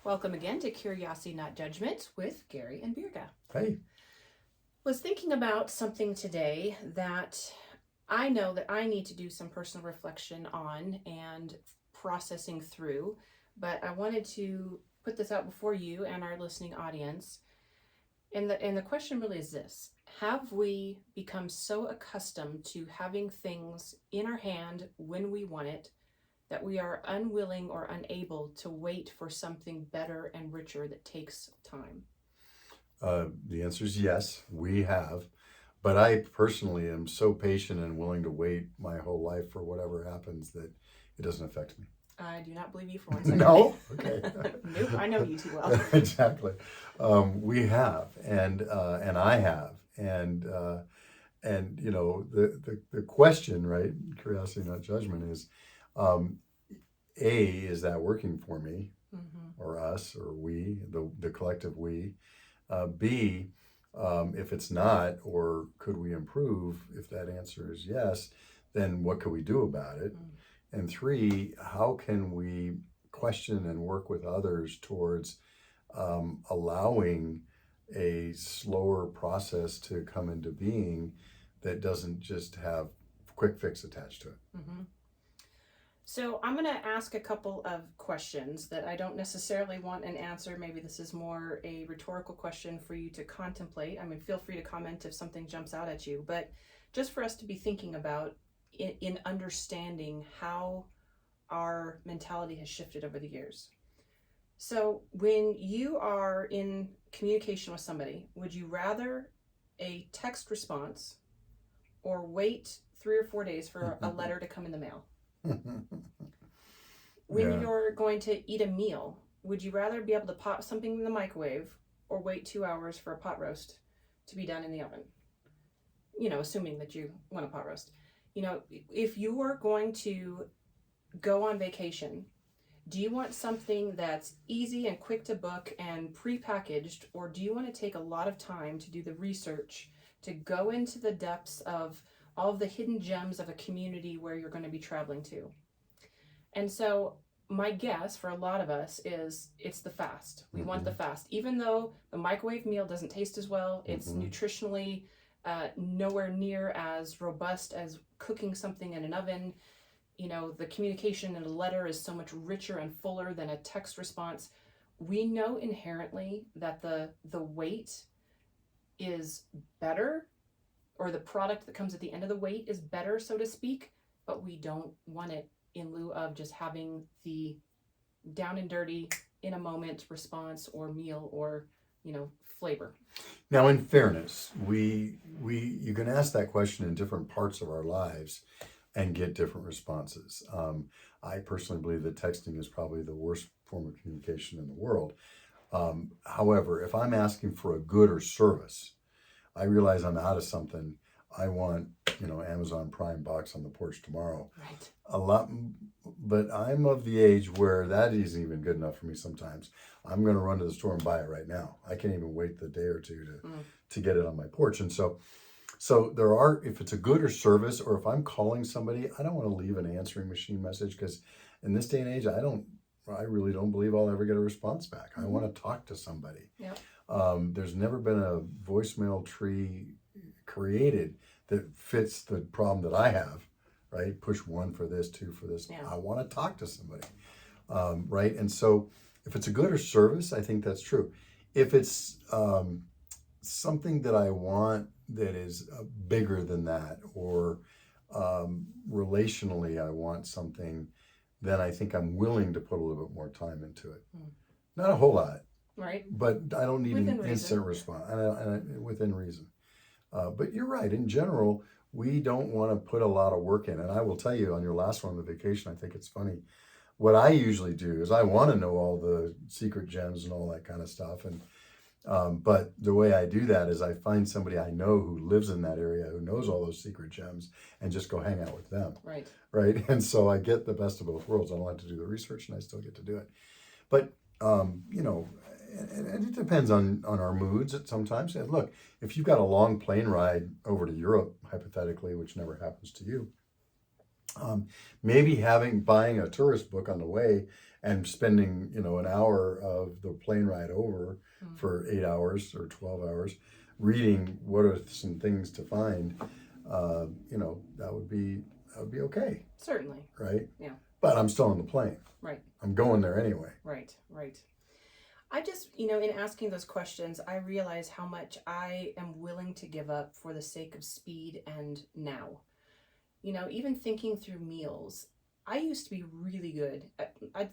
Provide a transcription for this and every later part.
Welcome again to Curiosity Not Judgment with Gary and Birga. Hey. Was thinking about something today that I know that I need to do some personal reflection on and processing through, but I wanted to put this out before you and our listening audience. And the question really is this: have we become so accustomed to having things in our hand when we want it that we are unwilling or unable to wait for something better and richer that takes time? The answer is yes, we have. But I personally am so patient and willing to wait my whole life for whatever happens that it doesn't affect me. I do not believe you for one second. No? Okay. Nope, I know you too well. Exactly. We have, and I have. And you know, the question, right, curiosity, not judgment, is, is that working for me, or us, or we, the collective we? B, if it's not, or could we improve? If that answer is yes, then what could we do about it? And 3, how can we question and work with others towards allowing a slower process to come into being that doesn't just have quick fix attached to it? So I'm going to ask a couple of questions that I don't necessarily want an answer. Maybe this is more a rhetorical question for you to contemplate. I mean, feel free to comment if something jumps out at you, but just for us to be thinking about in understanding how our mentality has shifted over the years. So when you are in communication with somebody, would you rather a text response or wait 3 or 4 days for a letter to come in the mail? When you're going to eat a meal, would you rather be able to pop something in the microwave or wait 2 hours for a pot roast to be done in the oven? You know, assuming that you want a pot roast. You know, if you are going to go on vacation, do you want something that's easy and quick to book and prepackaged, or do you want to take a lot of time to do the research, to go into the depths of all of the hidden gems of a community where you're going to be traveling to? And so my guess for a lot of us is it's the fast. We want the fast. Even though the microwave meal doesn't taste as well, it's nutritionally nowhere near as robust as cooking something in an oven. You know, the communication in a letter is so much richer and fuller than a text response. We know inherently that the wait is better, or the product that comes at the end of the wait is better, so to speak, but we don't want it in lieu of just having the down and dirty, in a moment response or meal or, you know, flavor. Now, in fairness, you can ask that question in different parts of our lives and get different responses. I personally believe that texting is probably the worst form of communication in the world. However, if I'm asking for a good or service, I realize I'm out of something. I want, Amazon Prime box on the porch tomorrow. Right. A lot, but I'm of the age where that isn't even good enough for me sometimes. I'm going to run to the store and buy it right now. I can't even wait the day or two to get it on my porch. And so there are, if it's a good or service, or if I'm calling somebody, I don't want to leave an answering machine message, because in this day and age, I really don't believe I'll ever get a response back. I want to talk to somebody. Yep. There's never been a voicemail tree created that fits the problem that I have, right? Push 1 for this, 2 for this. Yeah. I want to talk to somebody, right? And so if it's a good or service, I think that's true. If it's something that I want that is bigger than that, or relationally I want something, then I think I'm willing to put a little bit more time into it. Not a whole lot. Right. But I don't need Within an instant response, and within reason. But you're right. In general, we don't want to put a lot of work in. And I will tell you, on your last one, the vacation, I think it's funny. What I usually do is I want to know all the secret gems and all that kind of stuff. And but the way I do that is I find somebody I know who lives in that area, who knows all those secret gems, and just go hang out with them. Right. Right. And so I get the best of both worlds. I don't have to do the research, and I still get to do it. But and it depends on our moods at sometimes. And look, if you've got a long plane ride over to Europe, hypothetically, which never happens to you, maybe buying a tourist book on the way and spending, an hour of the plane ride over for 8 hours or 12 hours reading what are some things to find, that would be okay, Certainly. right? Yeah. But I'm still on the plane. Right. I'm going there anyway. Right. I just, in asking those questions, I realize how much I am willing to give up for the sake of speed and now. Even thinking through meals, I used to be really good,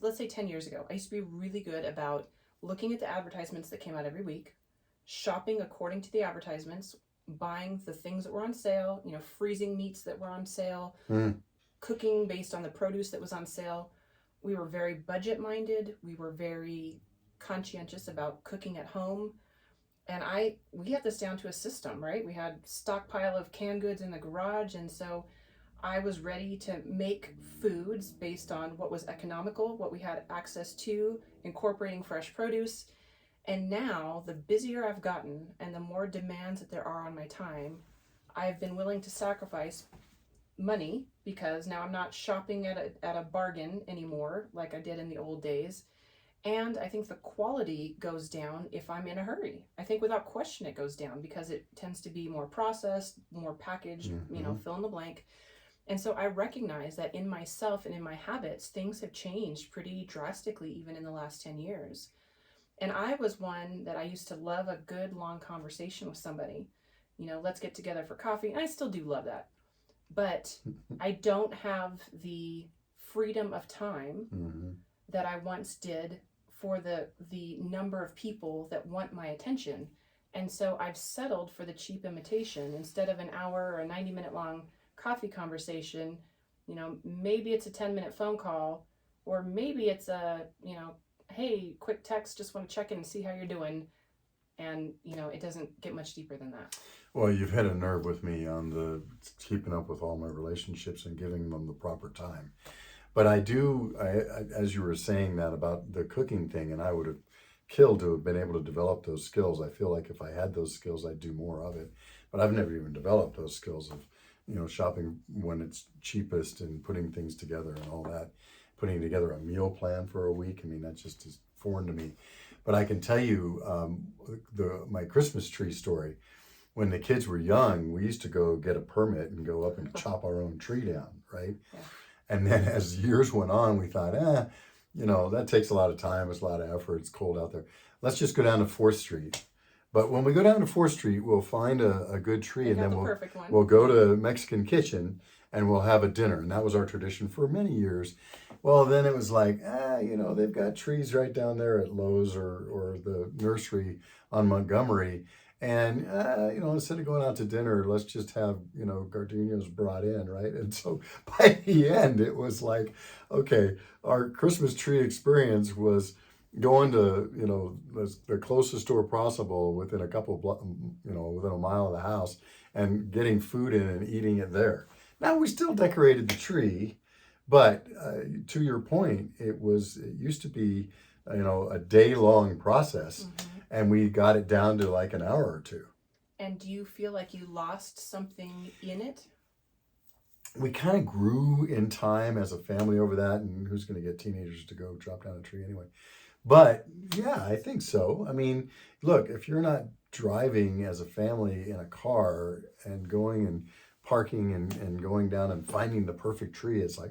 let's say 10 years ago, I used to be really good about looking at the advertisements that came out every week, shopping according to the advertisements, buying the things that were on sale, freezing meats that were on sale, cooking based on the produce that was on sale. We were very budget minded. We were very conscientious about cooking at home. And we had this down to a system, right? We had stockpile of canned goods in the garage. And so I was ready to make foods based on what was economical, what we had access to, incorporating fresh produce. And now, the busier I've gotten and the more demands that there are on my time, I've been willing to sacrifice money because now I'm not shopping at a bargain anymore like I did in the old days. And I think the quality goes down if I'm in a hurry. I think without question it goes down because it tends to be more processed, more packaged, fill in the blank. And so I recognize that in myself and in my habits, things have changed pretty drastically even in the last 10 years. And I was one that I used to love a good long conversation with somebody. Let's get together for coffee. And I still do love that. But I don't have the freedom of time that I once did for the number of people that want my attention. And so I've settled for the cheap imitation. Instead of an hour or a 90-minute long coffee conversation, maybe it's a 10-minute phone call, or maybe it's a, hey, quick text, just want to check in and see how you're doing. And, it doesn't get much deeper than that. Well, you've hit a nerve with me on the keeping up with all my relationships and giving them the proper time. But I as you were saying that about the cooking thing, and I would have killed to have been able to develop those skills. I feel like if I had those skills, I'd do more of it. But I've never even developed those skills of, shopping when it's cheapest and putting things together and all that. Putting together a meal plan for a week. I mean, that just is foreign to me. But I can tell you my Christmas tree story. When the kids were young, we used to go get a permit and go up and chop our own tree down, right? Yeah. And then as years went on, we thought, that takes a lot of time, it's a lot of effort, it's cold out there. Let's just go down to 4th Street. But when we go down to 4th Street, we'll find a good tree, and then we'll go to Mexican Kitchen and we'll have a dinner. And that was our tradition for many years. Well, then it was like, they've got trees right down there at Lowe's or the nursery on Montgomery. And, instead of going out to dinner, let's just have, gardenias brought in, right? And so by the end, it was like, okay, our Christmas tree experience was going to, the closest store possible within a couple, within a mile of the house and getting food in and eating it there. Now, we still decorated the tree, but to your point, it used to be, a day-long process. And we got it down to like an hour or two. And do you feel like you lost something in it? We kind of grew in time as a family over that, and who's going to get teenagers to go chop down a tree anyway? But yeah, I think so. I mean, look, if you're not driving as a family in a car and going and parking and going down and finding the perfect tree, it's like,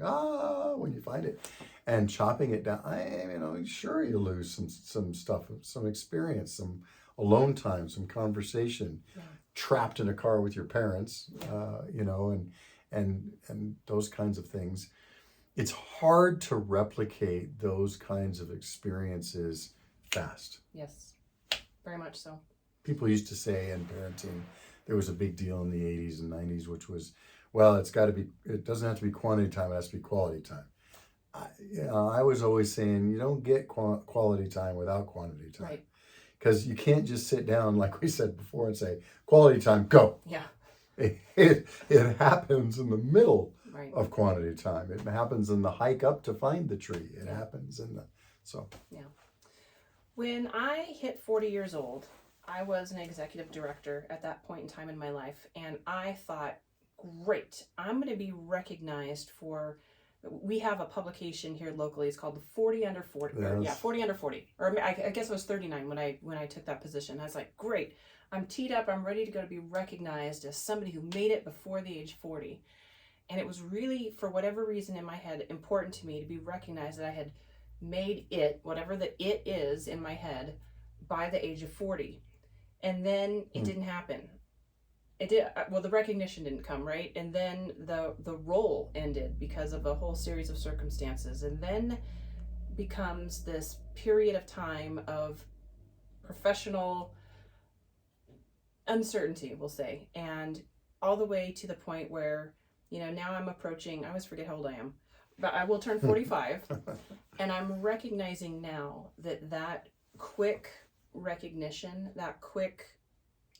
when you find it. And chopping it down, sure, you lose some stuff, some experience, some alone time, some conversation, trapped in a car with your parents, and those kinds of things. It's hard to replicate those kinds of experiences fast. Yes, very much so. People used to say in parenting, there was a big deal in the 80s and 90s, which was, well, it doesn't have to be quantity time, it has to be quality time. I was always saying, you don't get quality time without quantity time. Right. Because you can't just sit down, like we said before, and say, quality time, go. Yeah. It happens in the middle of quantity time. It happens in the hike up to find the tree. It happens Yeah. When I hit 40 years old, I was an executive director at that point in time in my life. And I thought, great, I'm going to be recognized for we have a publication here locally. It's called the 40 Under 40. Or, Yes. yeah, 40 Under 40. Or I guess it was 39 when I took that position. I was like, great. I'm teed up. I'm ready to go to be recognized as somebody who made it before the age 40. And it was really, for whatever reason in my head, important to me to be recognized that I had made it, whatever the it is in my head, by the age of 40. And then it didn't happen. It did. Well, the recognition didn't come, right? And then the role ended because of a whole series of circumstances. And then becomes this period of time of professional uncertainty, we'll say. And all the way to the point where, now I'm approaching, I always forget how old I am, but I will turn 45. And I'm recognizing now that quick recognition, that quick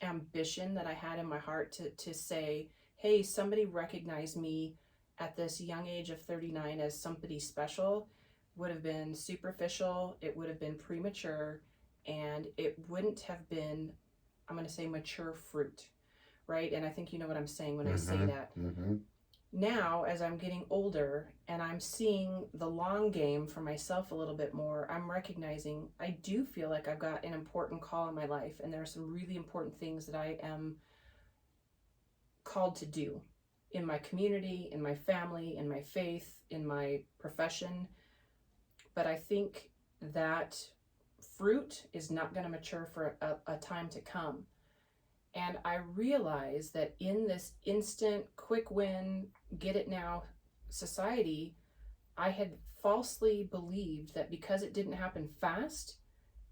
ambition that I had in my heart to say, hey, somebody recognized me at this young age of 39 as somebody special, would have been superficial, it would have been premature, and it wouldn't have been, I'm going to say, mature fruit, right? And I think you know what I'm saying when I say that. Now, as I'm getting older and I'm seeing the long game for myself a little bit more, I'm recognizing I do feel like I've got an important call in my life, and there are some really important things that I am called to do in my community, in my family, in my faith, in my profession. But I think that fruit is not going to mature for a time to come. And I realize that in this instant, quick win, get it now society, I had falsely believed that because it didn't happen fast,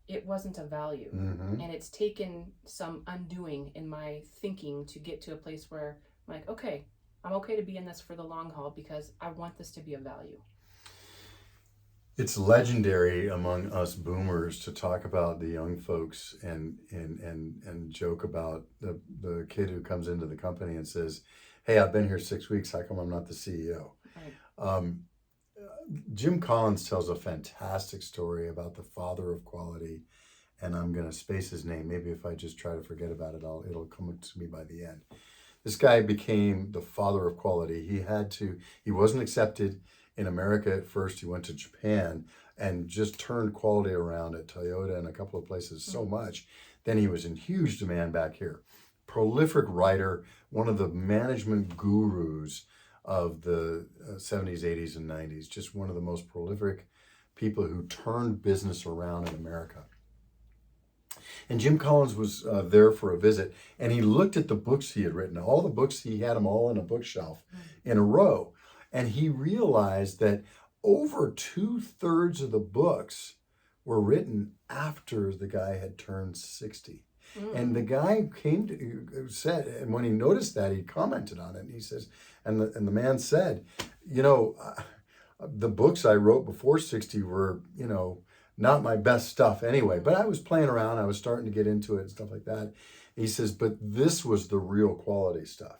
it wasn't of value. And it's taken some undoing in my thinking to get to a place where I'm like, okay, I'm okay to be in this for the long haul because I want this to be of value. It's legendary among us boomers to talk about the young folks and joke about the kid who comes into the company and says, hey, I've been here 6 weeks, how come I'm not the CEO? Right. Jim Collins tells a fantastic story about the father of quality, and I'm going to space his name. Maybe if I just try to forget about it, it'll come to me by the end. This guy became the father of quality. He wasn't accepted in America at first. He went to Japan and just turned quality around at Toyota and a couple of places so much. Then he was in huge demand back here. Prolific writer, one of the management gurus of the 70s, 80s, and 90s. Just one of the most prolific people who turned business around in America. And Jim Collins was there for a visit, and he looked at the books he had written. All the books, he had them all in a bookshelf in a row. And he realized that over 2/3 of the books were written after the guy had turned 60. And the guy said, and when he noticed that, he commented on it. And he says, and the man said, the books I wrote before 60 were, not my best stuff anyway. But I was playing around. I was starting to get into it and stuff like that. He says, but this was the real quality stuff.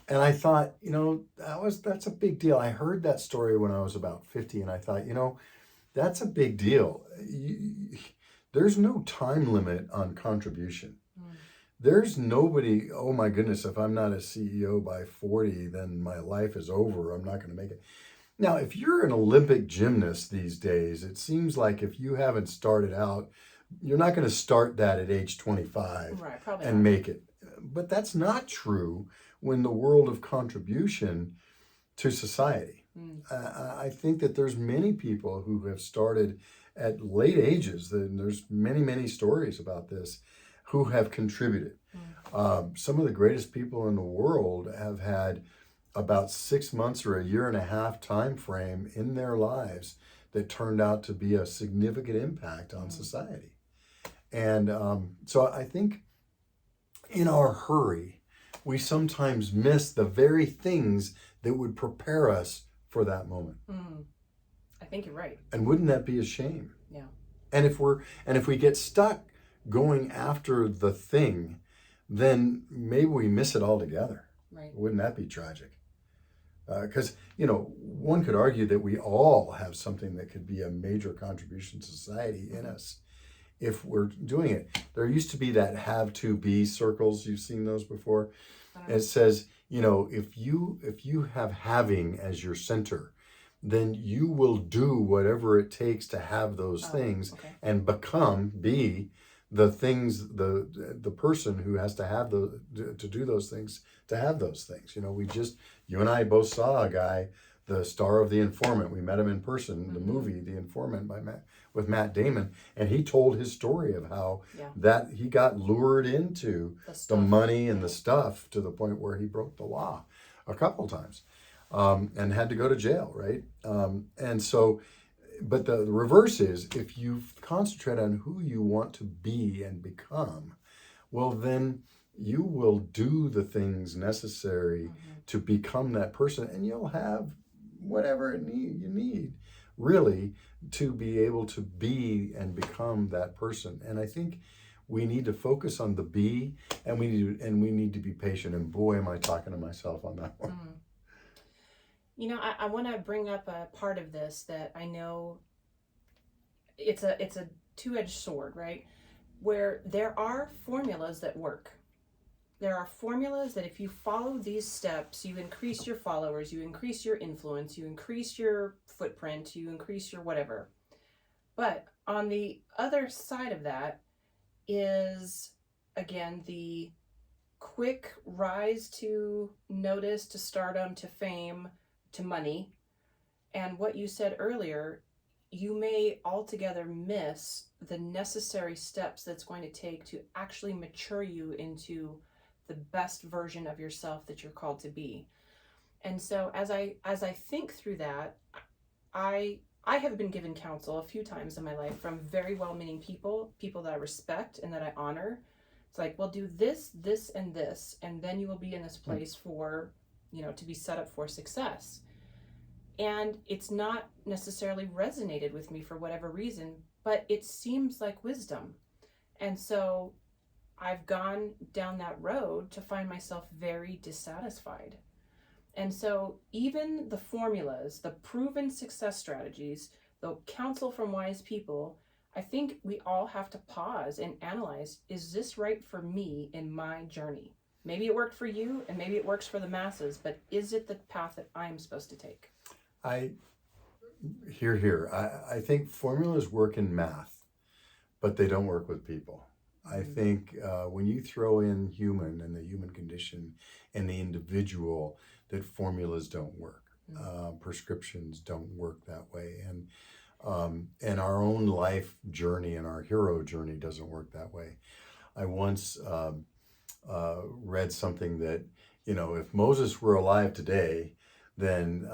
And I thought, that's a big deal. I heard that story when I was about 50, and I thought, that's a big deal. There's no time limit on contribution. There's nobody, oh my goodness, if I'm not a CEO by 40, then my life is over. I'm not going to make it. Now, if you're an Olympic gymnast these days, it seems like if you haven't started out, you're not going to start that at age 25 and make it. But that's not true when the world of contribution to society. I think that there's many people who have started at late ages, and there's many, many stories about this, who have contributed. Some of the greatest people in the world have had about 6 months or a year and a half time frame in their lives that turned out to be a significant impact on society. And so I think in our hurry, we sometimes miss the very things that would prepare us for that moment. I think you're right. And wouldn't that be a shame? Yeah. And if we get stuck going after the thing, then maybe we miss it altogether. Right. Wouldn't that be tragic? Because, one could argue that we all have something that could be a major contribution to society in us if we're doing it. There used to be that have to be circles. You've seen those before. It says, if you have having as your center, then you will do whatever it takes to have those things Okay. and be the things, the person who has to have to do those things, to have those things. You and I both saw a guy, the star of The Informant. We met him in person, the movie The Informant with Matt Damon, and he told his story of how that he got lured into the money and the stuff to the point where he broke the law a couple times, and had to go to jail, right? And so, but the reverse is, if you concentrate on who you want to be and become, well, then you will do the things necessary to become that person, and you'll have whatever you need, really, to be able to be and become that person. And I think we need to focus on the be, and we need to be patient. And boy, am I talking to myself on that one. I want to bring up a part of this that I know it's a two-edged sword, right? Where there are formulas that work. There are formulas that if you follow these steps, you increase your followers, you increase your influence, you increase your footprint, you increase your whatever. But on the other side of that is, again, the quick rise to notice, to stardom, to fame, to money. And what you said earlier, you may altogether miss the necessary steps that's going to take to actually mature you into the best version of yourself that you're called to be. And so as I think through that, I have been given counsel a few times in my life from very well-meaning people that I respect and that I honor. It's like, well, do this, this, and this, and then you will be in this place for, to be set up for success. And it's not necessarily resonated with me for whatever reason, but it seems like wisdom. And so I've gone down that road to find myself very dissatisfied. And so even the formulas, the proven success strategies, the counsel from wise people, I think we all have to pause and analyze, is this right for me in my journey? Maybe it worked for you and maybe it works for the masses, but is it the path that I'm supposed to take? I think formulas work in math, but they don't work with people. I think when you throw in human and the human condition and the individual, that formulas don't work. Prescriptions don't work that way. And our own life journey and our hero journey doesn't work that way. I once read something that, if Moses were alive today, then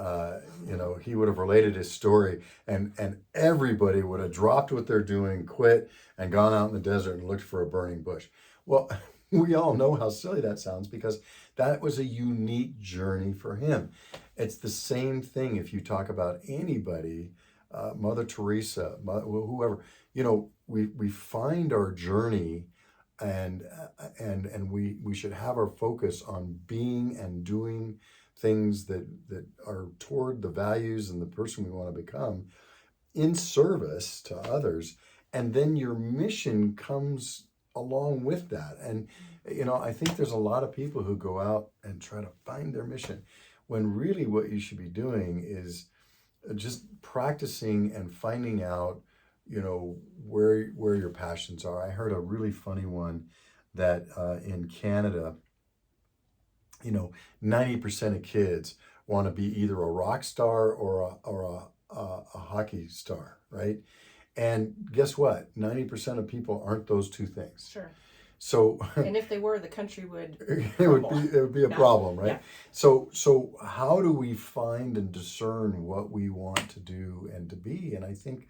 he would have related his story, and everybody would have dropped what they're doing, quit, and gone out in the desert and looked for a burning bush. Well, we all know how silly that sounds, because that was a unique journey for him. It's the same thing if you talk about anybody, Mother Teresa, whoever. We find our journey, and we should have our focus on being and doing things that are toward the values and the person we want to become, in service to others. And then your mission comes along with that. And, I think there's a lot of people who go out and try to find their mission, when really what you should be doing is just practicing and finding out, where your passions are. I heard a really funny one that in Canada, 90% of kids want to be either a rock star or a hockey star, right? And guess what? 90% of people aren't those two things. Sure. So, and if they were, the country would it would be a problem, right? Yeah. So how do we find and discern what we want to do and to be? And I think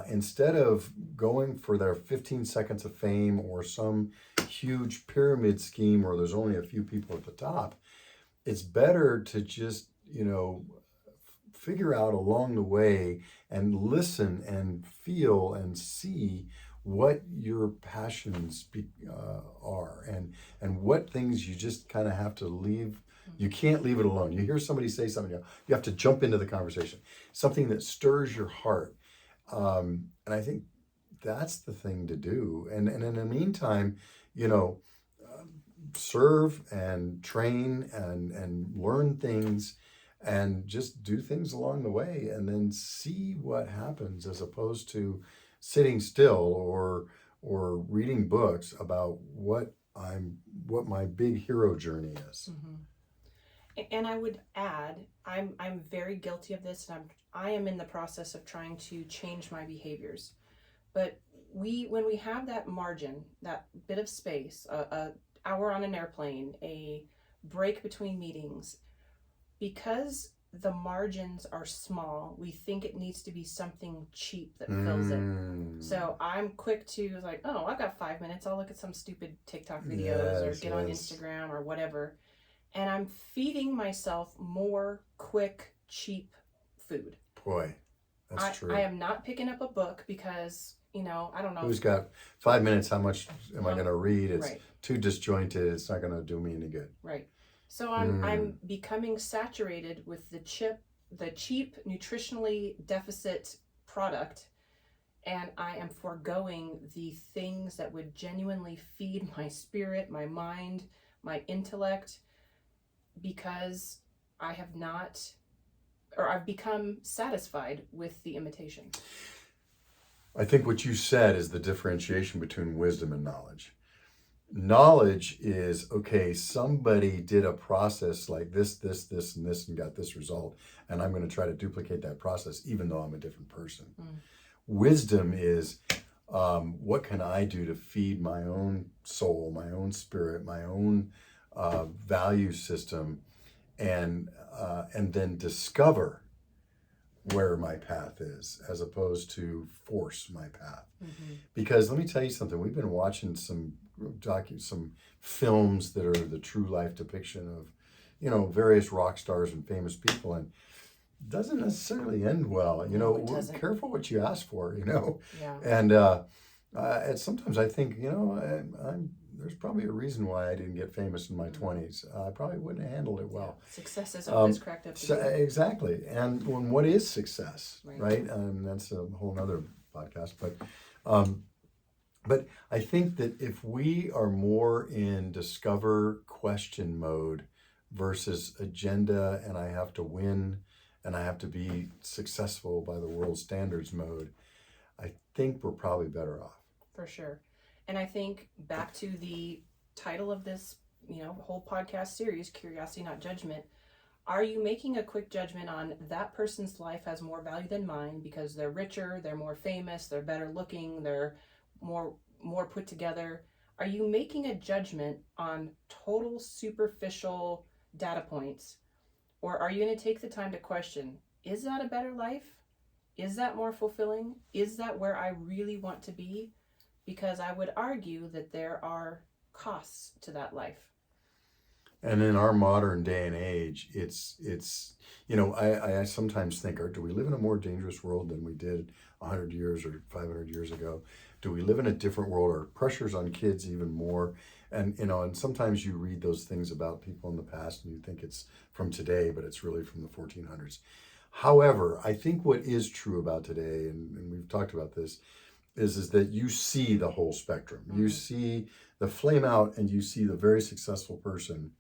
instead of going for their 15 seconds of fame or some huge pyramid scheme where there's only a few people at the top, it's better to just, figure out along the way and listen and feel and see what your passions are, and what things you just kind of have to leave. You can't leave it alone. You hear somebody say something, you have to jump into the conversation, something that stirs your heart. And I think that's the thing to do. And in the meantime, serve and train and learn things and just do things along the way and then see what happens, as opposed to sitting still or reading books about what my big hero journey is. And I would add, I'm very guilty of this, and I am in the process of trying to change my behaviors. But when we have that margin, that bit of space, a hour on an airplane, a break between meetings, because the margins are small, we think it needs to be something cheap that fills it. So I'm quick to like, oh, I've got 5 minutes. I'll look at some stupid TikTok videos or get on Instagram or whatever. And I'm feeding myself more quick, cheap food. Boy, that's true. I am not picking up a book because, I don't know. Who's got 5 minutes? How much am I going to read? It's right. too disjointed. It's not going to do me any good. Right. So I'm becoming saturated with the cheap, nutritionally deficit product, and I am foregoing the things that would genuinely feed my spirit, my mind, my intellect, because I have not, or I've become satisfied with the imitation. I think what you said is the differentiation between wisdom and knowledge. Knowledge is, okay, somebody did a process like this, and this, and got this result, and I'm going to try to duplicate that process, even though I'm a different person. Wisdom is, what can I do to feed my own soul, my own spirit, my own value system, and then discover where my path is, as opposed to force my path. Because let me tell you something, we've been watching some films that are the true life depiction of various rock stars and famous people, and it doesn't necessarily end well. Careful what you ask for. Yeah. And sometimes I think there's probably a reason why I didn't get famous in my 20s. I probably wouldn't have handled it well. Success isn't what it's cracked up to be. Exactly. And what is success, right? That's a whole other podcast. But I think that if we are more in discover question mode versus agenda, and I have to win and I have to be successful by the world standards mode, I think we're probably better off. For sure. And I think back to the title of this, whole podcast series, Curiosity, Not Judgment. Are you making a quick judgment on that person's life has more value than mine because they're richer, they're more famous, they're better looking, they're more put together? Are you making a judgment on total superficial data points? Or are you going to take the time to question, is that a better life? Is that more fulfilling? Is that where I really want to be? Because I would argue that there are costs to that life. And in our modern day and age, it's I sometimes think, do we live in a more dangerous world than we did 100 years or 500 years ago? Do we live in a different world? Are pressures on kids even more? And and sometimes you read those things about people in the past and you think it's from today, but it's really from the 1400s. However, I think what is true about today, and we've talked about this, is that you see the whole spectrum. You see the flame out and you see the very successful person.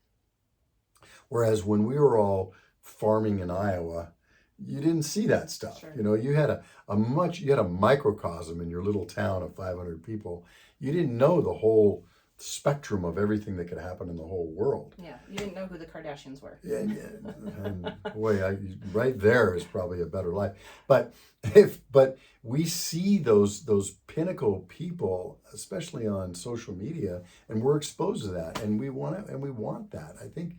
Whereas when we were all farming in Iowa, you didn't see that stuff. Sure. You had a microcosm in your little town of 500 people. You didn't know the whole spectrum of everything that could happen in the whole world. Yeah, you didn't know who the Kardashians were. Yeah. And boy, right there is probably a better life. But we see those pinnacle people, especially on social media, and we're exposed to that, and we want that. I think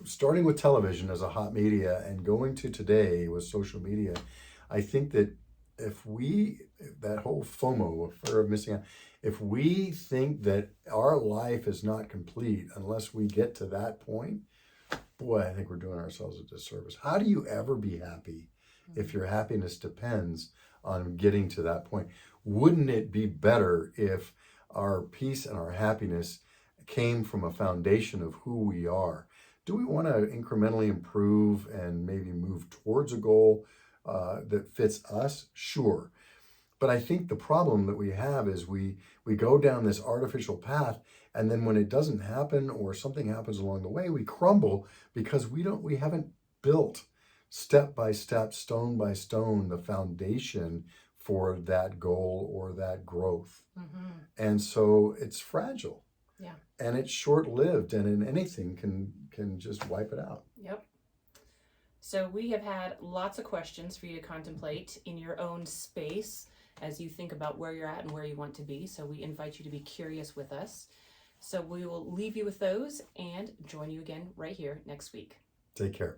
starting with television as a hot media and going to today with social media, I think that that whole FOMO, fear of missing out, if we think that our life is not complete unless we get to that point, boy, I think we're doing ourselves a disservice. How do you ever be happy if your happiness depends on getting to that point? Wouldn't it be better if our peace and our happiness came from a foundation of who we are? Do we want to incrementally improve and maybe move towards a goal that fits us? Sure. But I think the problem that we have is we go down this artificial path, and then when it doesn't happen or something happens along the way, we crumble because we haven't built step by step, stone by stone, the foundation for that goal or that growth. And so it's fragile. Yeah. And it's short-lived, and in anything can just wipe it out. Yep. So we have had lots of questions for you to contemplate in your own space as you think about where you're at and where you want to be. So we invite you to be curious with us. So we will leave you with those and join you again right here next week. Take care.